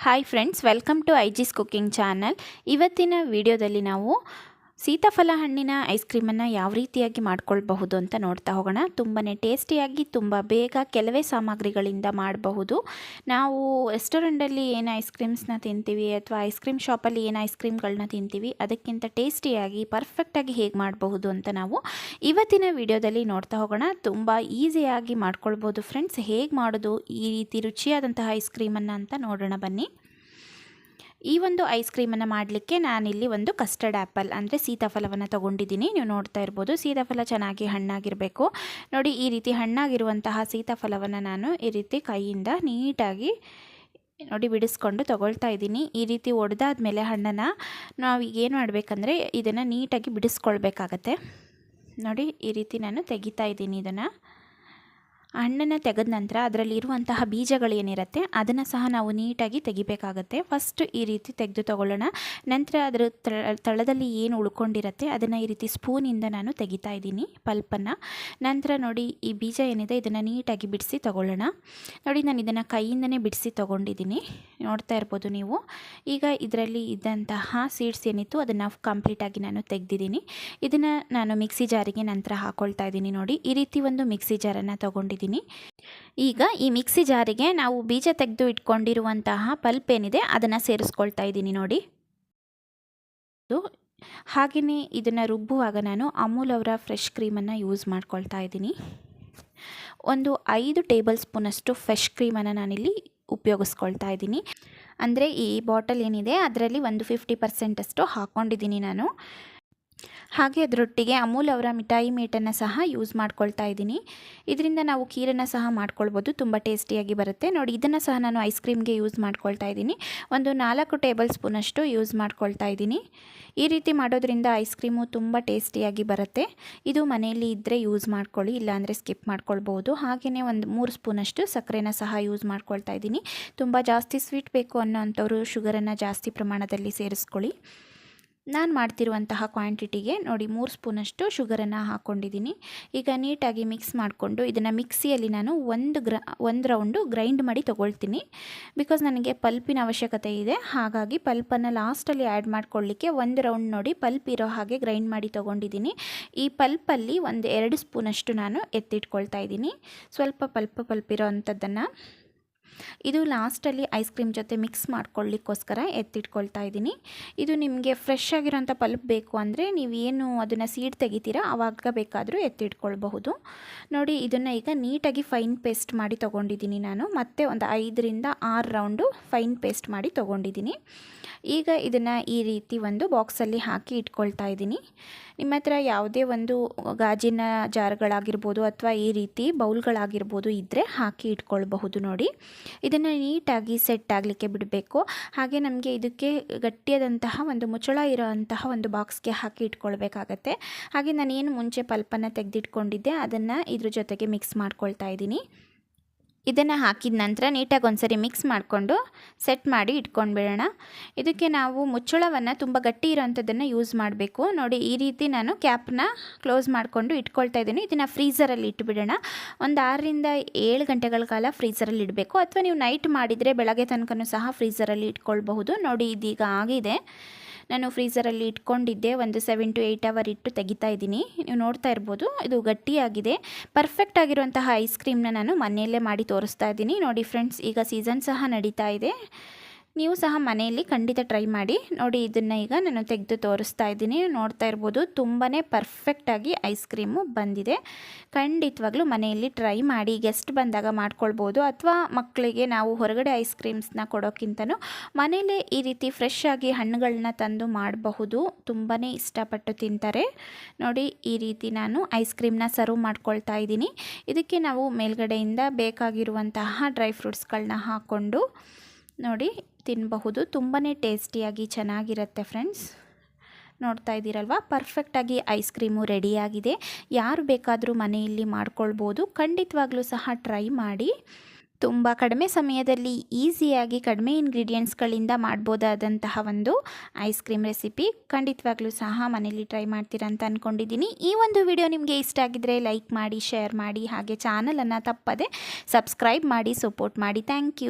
Hi friends, welcome to ಐಜಿಸ್ cooking channel. ಇವತ್ತಿನ ವಿಡಿಯೋದಲ್ಲಿ ನಾವು ಸೀತಾಫಲ ಹಣ್ಣಿನ ಐಸ್ ಕ್ರೀಮನ್ನು ಯಾವ ರೀತಿಯಾಗಿ ಮಾಡ್ಕೊಳ್ಬಹುದು ಅಂತ ನೋಡ್ತಾ ಹೋಗೋಣ. ತುಂಬಾ ಟೇಸ್ಟಿಯಾಗಿ ತುಂಬ ಬೇಗ ಕೆಲವೇ ಸಾಮಗ್ರಿಗಳಿಂದ ಮಾಡಬಹುದು. ನಾವು ರೆಸ್ಟೋರೆಂಟಲ್ಲಿ ಏನು ಐಸ್ ಕ್ರೀಮ್ಸ್ನ ತಿಂತೀವಿ ಅಥವಾ ಐಸ್ ಕ್ರೀಮ್ ಶಾಪಲ್ಲಿ ಏನು ಐಸ್ ಕ್ರೀಮ್ಗಳನ್ನ ತಿಂತೀವಿ ಅದಕ್ಕಿಂತ ಟೇಸ್ಟಿಯಾಗಿ ಪರ್ಫೆಕ್ಟಾಗಿ ಹೇಗೆ ಮಾಡಬಹುದು ಅಂತ ನಾವು ಇವತ್ತಿನ ವಿಡಿಯೋದಲ್ಲಿ ನೋಡ್ತಾ ಹೋಗೋಣ. ತುಂಬ ಈಸಿಯಾಗಿ ಮಾಡ್ಕೊಳ್ಬೋದು ಫ್ರೆಂಡ್ಸ್. ಹೇಗೆ ಮಾಡೋದು ಈ ರೀತಿ ರುಚಿಯಾದಂತಹ ಐಸ್ ಕ್ರೀಮನ್ನು ಅಂತ ನೋಡೋಣ ಬನ್ನಿ. ಈ ಒಂದು ಐಸ್ ಕ್ರೀಮನ್ನು ಮಾಡಲಿಕ್ಕೆ ನಾನಿಲ್ಲಿ ಒಂದು ಕಸ್ಟರ್ಡ್ ಆ್ಯಪಲ್ ಅಂದರೆ ಸೀತಾಫಲವನ್ನು ತೊಗೊಂಡಿದ್ದೀನಿ. ನೀವು ನೋಡ್ತಾ ಇರ್ಬೋದು, ಸೀತಾಫಲ ಚೆನ್ನಾಗಿ ಹಣ್ಣಾಗಿರಬೇಕು. ನೋಡಿ, ಈ ರೀತಿ ಹಣ್ಣಾಗಿರುವಂತಹ ಸೀತಾಫಲವನ್ನು ನಾನು ಈ ರೀತಿ ಕೈಯಿಂದ ನೀಟಾಗಿ ನೋಡಿ ಬಿಡಿಸ್ಕೊಂಡು ತೊಗೊಳ್ತಾ ಇದ್ದೀನಿ. ಈ ರೀತಿ ಒಡೆದಾದ್ಮೇಲೆ ಹಣ್ಣನ್ನು ನಾವು ಏನು ಮಾಡಬೇಕಂದ್ರೆ ಇದನ್ನು ನೀಟಾಗಿ ಬಿಡಿಸ್ಕೊಳ್ಬೇಕಾಗತ್ತೆ. ನೋಡಿ, ಈ ರೀತಿ ನಾನು ತೆಗಿತಾ ಇದ್ದೀನಿ. ಇದನ್ನು ಹಣ್ಣನ್ನು ತೆಗೆದ ನಂತರ ಅದರಲ್ಲಿ ಇರುವಂತಹ ಬೀಜಗಳೇನಿರುತ್ತೆ ಅದನ್ನು ಸಹ ನಾವು ನೀಟಾಗಿ ತೆಗಿಬೇಕಾಗತ್ತೆ. ಫಸ್ಟ್ ಈ ರೀತಿ ತೆಗೆದು ತಗೊಳ್ಳೋಣ. ನಂತರ ಅದರ ತಳದಲ್ಲಿ ಏನು ಉಳ್ಕೊಂಡಿರುತ್ತೆ ಅದನ್ನು ಈ ರೀತಿ ಸ್ಪೂನಿಂದ ನಾನು ತೆಗಿತಾ ಇದ್ದೀನಿ ಪಲ್ಪನ್ನು. ನಂತರ ನೋಡಿ, ಈ ಬೀಜ ಏನಿದೆ ಇದನ್ನು ನೀಟಾಗಿ ಬಿಡಿಸಿ ತಗೊಳ್ಳೋಣ. ನೋಡಿ, ನಾನು ಇದನ್ನು ಕೈಯಿಂದನೇ ಬಿಡಿಸಿ ತೊಗೊಂಡಿದ್ದೀನಿ. ನೋಡ್ತಾ ಇರ್ಬೋದು ನೀವು. ಈಗ ಇದರಲ್ಲಿ ಇದ್ದಂತಹ ಸೀಡ್ಸ್ ಏನಿತ್ತು ಅದನ್ನು ಕಂಪ್ಲೀಟಾಗಿ ನಾನು ತೆಗೆದಿದ್ದೀನಿ. ಇದನ್ನು ನಾನು ಮಿಕ್ಸಿ ಜಾರಿಗೆ ನಂತರ ಹಾಕ್ಕೊಳ್ತಾ ಇದ್ದೀನಿ. ನೋಡಿ, ಈ ರೀತಿ ಒಂದು ಮಿಕ್ಸಿ ಜಾರನ್ನು ತೊಗೊಂಡಿದ್ದೀನಿ. ಈಗ ಈ ಮಿಕ್ಸಿ ಜಾರಿಗೆ ನಾವು ಬೀಜ ತೆಗೆದು ಇಟ್ಕೊಂಡಿರುವಂತಹ ಪಲ್ಪ್ ಏನಿದೆ ಅದನ್ನು ಸೇರಿಸ್ಕೊಳ್ತಾ ಇದ್ದೀನಿ. ನೋಡಿ, ಹಾಗೆಯೇ ಇದನ್ನು ರುಬ್ಬುವಾಗ ನಾನು ಅಮೂಲ್ ಅವರ ಫ್ರೆಶ್ ಕ್ರೀಮನ್ನು ಯೂಸ್ ಮಾಡ್ಕೊಳ್ತಾ ಇದ್ದೀನಿ. ಒಂದು 5 ಟೇಬಲ್ ಸ್ಪೂನಷ್ಟು ಫ್ರೆಶ್ ಕ್ರೀಮನ್ನು ನಾನಿಲ್ಲಿ ಉಪಯೋಗಿಸ್ಕೊಳ್ತಾ ಇದ್ದೀನಿ. ಅಂದರೆ ಈ ಬಾಟಲ್ ಏನಿದೆ ಅದರಲ್ಲಿ ಒಂದು 50% ಅಷ್ಟು ಹಾಕ್ಕೊಂಡಿದ್ದೀನಿ ನಾನು. ಹಾಗೆ ಅದರೊಟ್ಟಿಗೆ ಅಮೂಲ್ ಅವರ ಮಿಠಾಯಿ ಮೇಟನ್ನು ಸಹ ಯೂಸ್ ಮಾಡ್ಕೊಳ್ತಾ ಇದ್ದೀನಿ. ಇದರಿಂದ ನಾವು ಖೀರನ್ನು ಸಹ ಮಾಡ್ಕೊಳ್ಬೋದು, ತುಂಬ ಟೇಸ್ಟಿಯಾಗಿ ಬರುತ್ತೆ. ನೋಡಿ, ಇದನ್ನು ಸಹ ನಾನು ಐಸ್ ಕ್ರೀಮ್ಗೆ ಯೂಸ್ ಮಾಡ್ಕೊಳ್ತಾ ಇದ್ದೀನಿ. ಒಂದು 4 ಟೇಬಲ್ ಸ್ಪೂನಷ್ಟು ಯೂಸ್ ಮಾಡ್ಕೊಳ್ತಾ ಇದ್ದೀನಿ. ಈ ರೀತಿ ಮಾಡೋದ್ರಿಂದ ಐಸ್ ಕ್ರೀಮು ತುಂಬ ಟೇಸ್ಟಿಯಾಗಿ ಬರುತ್ತೆ. ಇದು ಮನೆಯಲ್ಲಿ ಇದ್ದರೆ ಯೂಸ್ ಮಾಡ್ಕೊಳ್ಳಿ, ಇಲ್ಲಾಂದರೆ ಸ್ಕಿಪ್ ಮಾಡ್ಕೊಳ್ಬೋದು. ಹಾಗೆಯೇ ಒಂದು 3 ಸ್ಪೂನಷ್ಟು ಸಕ್ಕರೆನ ಸಹ ಯೂಸ್ ಮಾಡ್ಕೊಳ್ತಾ ಇದ್ದೀನಿ. ತುಂಬ ಜಾಸ್ತಿ ಸ್ವೀಟ್ ಬೇಕು ಅನ್ನೋಂಥವ್ರು ಶುಗರನ್ನು ಜಾಸ್ತಿ ಪ್ರಮಾಣದಲ್ಲಿ ಸೇರಿಸ್ಕೊಳ್ಳಿ. ನಾನು ಮಾಡ್ತಿರುವಂತಹ ಕ್ವಾಂಟಿಟಿಗೆ ನೋಡಿ 3 ಸ್ಪೂನಷ್ಟು ಶುಗರನ್ನು ಹಾಕ್ಕೊಂಡಿದ್ದೀನಿ. ಈಗ ನೀಟಾಗಿ ಮಿಕ್ಸ್ ಮಾಡಿಕೊಂಡು ಇದನ್ನು ಮಿಕ್ಸಿಯಲ್ಲಿ ನಾನು ಒಂದು ರೌಂಡು ಗ್ರೈಂಡ್ ಮಾಡಿ ತೊಗೊಳ್ತೀನಿ. ಬಿಕಾಸ್ ನನಗೆ ಪಲ್ಪಿನ ಅವಶ್ಯಕತೆ ಇದೆ. ಹಾಗಾಗಿ ಪಲ್ಪನ್ನು ಲಾಸ್ಟಲ್ಲಿ ಆ್ಯಡ್ ಮಾಡ್ಕೊಳ್ಳಿಕ್ಕೆ ಒಂದು ರೌಂಡ್ ನೋಡಿ ಪಲ್ಪ್ ಇರೋ ಹಾಗೆ ಗ್ರೈಂಡ್ ಮಾಡಿ ತೊಗೊಂಡಿದ್ದೀನಿ. ಈ ಪಲ್ಪಲ್ಲಿ ಒಂದು 2 ಸ್ಪೂನಷ್ಟು ನಾನು ಎತ್ತಿಟ್ಕೊಳ್ತಾ ಇದ್ದೀನಿ. ಸ್ವಲ್ಪ ಪಲ್ಪ್ ಇರೋ ಅಂಥದ್ದನ್ನು ಇದು ಲಾಸ್ಟಲ್ಲಿ ಐಸ್ ಕ್ರೀಮ್ ಜೊತೆ ಮಿಕ್ಸ್ ಮಾಡ್ಕೊಳ್ಳಿಕ್ಕೋಸ್ಕರ ಎತ್ತಿಟ್ಕೊಳ್ತಾ ಇದ್ದೀನಿ. ಇದು ನಿಮಗೆ ಫ್ರೆಶ್ ಆಗಿರೋಂಥ ಪಲ್ಪ್ ಬೇಕು ಅಂದರೆ ನೀವೇನು ಅದನ್ನು ಸೀಡ್ ತೆಗಿತೀರಾ ಆವಾಗ ಬೇಕಾದರೂ ಎತ್ತಿಟ್ಕೊಳ್ಬಹುದು. ನೋಡಿ, ಇದನ್ನು ಈಗ ನೀಟಾಗಿ ಫೈನ್ ಪೇಸ್ಟ್ ಮಾಡಿ ತೊಗೊಂಡಿದ್ದೀನಿ ನಾನು. ಮತ್ತೆ ಒಂದು 5ರಿಂದ 6 ರೌಂಡು ಫೈನ್ ಪೇಸ್ಟ್ ಮಾಡಿ ತೊಗೊಂಡಿದ್ದೀನಿ. ಈಗ ಇದನ್ನು ಈ ರೀತಿ ಒಂದು ಬಾಕ್ಸಲ್ಲಿ ಹಾಕಿ ಇಟ್ಕೊಳ್ತಾ ಇದ್ದೀನಿ. ನಿಮ್ಮ ಹತ್ರ ಯಾವುದೇ ಒಂದು ಗಾಜಿನ ಜಾರ್ಗಳಾಗಿರ್ಬೋದು ಅಥವಾ ಈ ರೀತಿ ಬೌಲ್ಗಳಾಗಿರ್ಬೋದು ಇದ್ದರೆ ಹಾಕಿ ಇಟ್ಕೊಳ್ಬಹುದು. ನೋಡಿ, ಇದನ್ನು ನೀಟಾಗಿ ಸೆಟ್ ಆಗಲಿಕ್ಕೆ ಬಿಡಬೇಕು. ಹಾಗೆ ನಮಗೆ ಇದಕ್ಕೆ ಗಟ್ಟಿಯಾದಂತಹ ಒಂದು ಮುಚ್ಚಳ ಇರೋಂತಹ ಒಂದು ಬಾಕ್ಸ್ಗೆ ಹಾಕಿ ಇಟ್ಕೊಳ್ಬೇಕಾಗತ್ತೆ. ಹಾಗೆ ನಾನೇನು ಮುಂಚೆ ಪಲ್ಪನ್ನು ತೆಗೆದಿಟ್ಕೊಂಡಿದ್ದೆ ಅದನ್ನು ಇದ್ರ ಜೊತೆಗೆ ಮಿಕ್ಸ್ ಮಾಡ್ಕೊಳ್ತಾ ಇದ್ದೀನಿ. ಇದನ್ನು ಹಾಕಿದ ನಂತರ ನೀಟಾಗಿ ಒಂದ್ಸರಿ ಮಿಕ್ಸ್ ಮಾಡಿಕೊಂಡು ಸೆಟ್ ಮಾಡಿ ಇಟ್ಕೊಂಡ್ಬಿಡೋಣ. ಇದಕ್ಕೆ ನಾವು ಮುಚ್ಚಳವನ್ನು ತುಂಬ ಗಟ್ಟಿ ಇರೋಂಥದ್ದನ್ನು ಯೂಸ್ ಮಾಡಬೇಕು. ನೋಡಿ, ಈ ರೀತಿ ನಾನು ಕ್ಯಾಪ್ನ ಕ್ಲೋಸ್ ಮಾಡಿಕೊಂಡು ಇಟ್ಕೊಳ್ತಾ ಇದ್ದೀನಿ. ಇದನ್ನು ಫ್ರೀಝರಲ್ಲಿ ಇಟ್ಬಿಡೋಣ. ಒಂದು 6ರಿಂದ 7 ಗಂಟೆಗಳ ಕಾಲ ಫ್ರೀಝರಲ್ಲಿ ಇಡಬೇಕು. ಅಥವಾ ನೀವು ನೈಟ್ ಮಾಡಿದರೆ ಬೆಳಗ್ಗೆ ತನಕನೂ ಸಹ ಫ್ರೀಝರಲ್ಲಿ ಇಟ್ಕೊಳ್ಬಹುದು. ನೋಡಿ, ಇದೀಗ ಆಗಿದೆ. ನಾನು ಫ್ರೀಝರಲ್ಲಿ ಇಟ್ಕೊಂಡಿದ್ದೆ. ಒಂದು 7 to 8 ಅವರ್ ಇಟ್ಟು ತೆಗಿತಾ ಇದ್ದೀನಿ. ನೀವು ನೋಡ್ತಾ ಇರ್ಬೋದು, ಇದು ಗಟ್ಟಿಯಾಗಿದೆ. ಪರ್ಫೆಕ್ಟ್ ಆಗಿರುವಂತಹ ಐಸ್ ಕ್ರೀಮ್ನ ನಾನು ಮನೆಯಲ್ಲೇ ಮಾಡಿ ತೋರಿಸ್ತಾ ಇದ್ದೀನಿ. ನೋಡಿ ಫ್ರೆಂಡ್ಸ್, ಈಗ ಸೀಸನ್ ಸಹ ನಡೀತಾ ಇದೆ. ನೀವು ಸಹ ಮನೆಯಲ್ಲಿ ಖಂಡಿತ ಟ್ರೈ ಮಾಡಿ. ನೋಡಿ, ಇದನ್ನು ಈಗ ನಾನು ತೆಗೆದು ತೋರಿಸ್ತಾ ಇದ್ದೀನಿ. ನೋಡ್ತಾ ಇರ್ಬೋದು, ತುಂಬಾ ಪರ್ಫೆಕ್ಟಾಗಿ ಐಸ್ ಕ್ರೀಮು ಬಂದಿದೆ. ಖಂಡಿತವಾಗ್ಲೂ ಮನೆಯಲ್ಲಿ ಟ್ರೈ ಮಾಡಿ. ಗೆಸ್ಟ್ ಬಂದಾಗ ಮಾಡ್ಕೊಳ್ಬೋದು. ಅಥವಾ ಮಕ್ಕಳಿಗೆ ನಾವು ಹೊರಗಡೆ ಐಸ್ ಕ್ರೀಮ್ಸ್ನ ಕೊಡೋಕ್ಕಿಂತನೂ ಮನೆಯಲ್ಲೇ ಈ ರೀತಿ ಫ್ರೆಶ್ ಆಗಿ ಹಣ್ಣುಗಳನ್ನ ತಂದು ಮಾಡಬಹುದು. ತುಂಬಾ ಇಷ್ಟಪಟ್ಟು ತಿಂತಾರೆ. ನೋಡಿ, ಈ ರೀತಿ ನಾನು ಐಸ್ ಕ್ರೀಮ್ನ ಸರ್ವ್ ಮಾಡ್ಕೊಳ್ತಾ ಇದ್ದೀನಿ. ಇದಕ್ಕೆ ನಾವು ಮೇಲ್ಗಡೆಯಿಂದ ಬೇಕಾಗಿರುವಂತಹ ಡ್ರೈ ಫ್ರೂಟ್ಸ್ಗಳನ್ನ ಹಾಕ್ಕೊಂಡು ನೋಡಿ ತಿನ್ನಬಹುದು. ತುಂಬಾ ಟೇಸ್ಟಿಯಾಗಿ ಚೆನ್ನಾಗಿರುತ್ತೆ ಫ್ರೆಂಡ್ಸ್. ನೋಡ್ತಾ ಇದ್ದೀರಲ್ವ, ಪರ್ಫೆಕ್ಟಾಗಿ ಐಸ್ ಕ್ರೀಮು ರೆಡಿಯಾಗಿದೆ. ಯಾರು ಬೇಕಾದರೂ ಮನೆಯಲ್ಲಿ ಮಾಡ್ಕೊಳ್ಬೋದು. ಖಂಡಿತವಾಗ್ಲೂ ಸಹ ಟ್ರೈ ಮಾಡಿ. ತುಂಬ ಕಡಿಮೆ ಸಮಯದಲ್ಲಿ ಈಸಿಯಾಗಿ ಕಡಿಮೆ ಇಂಗ್ರೀಡಿಯೆಂಟ್ಸ್ಗಳಿಂದ ಮಾಡ್ಬೋದಾದಂತಹ ಒಂದು ಐಸ್ ಕ್ರೀಮ್ ರೆಸಿಪಿ. ಖಂಡಿತವಾಗ್ಲೂ ಸಹ ಮನೇಲಿ ಟ್ರೈ ಮಾಡ್ತೀರಾ ಅಂತ ಅಂದ್ಕೊಂಡಿದ್ದೀನಿ. ಈ ಒಂದು ವಿಡಿಯೋ ನಿಮಗೆ ಇಷ್ಟ ಆಗಿದ್ದರೆ ಲೈಕ್ ಮಾಡಿ, ಶೇರ್ ಮಾಡಿ, ಹಾಗೆ ಚಾನಲನ್ನು ತಪ್ಪದೆ ಸಬ್ಸ್ಕ್ರೈಬ್ ಮಾಡಿ ಸಪೋರ್ಟ್ ಮಾಡಿ. Thank you.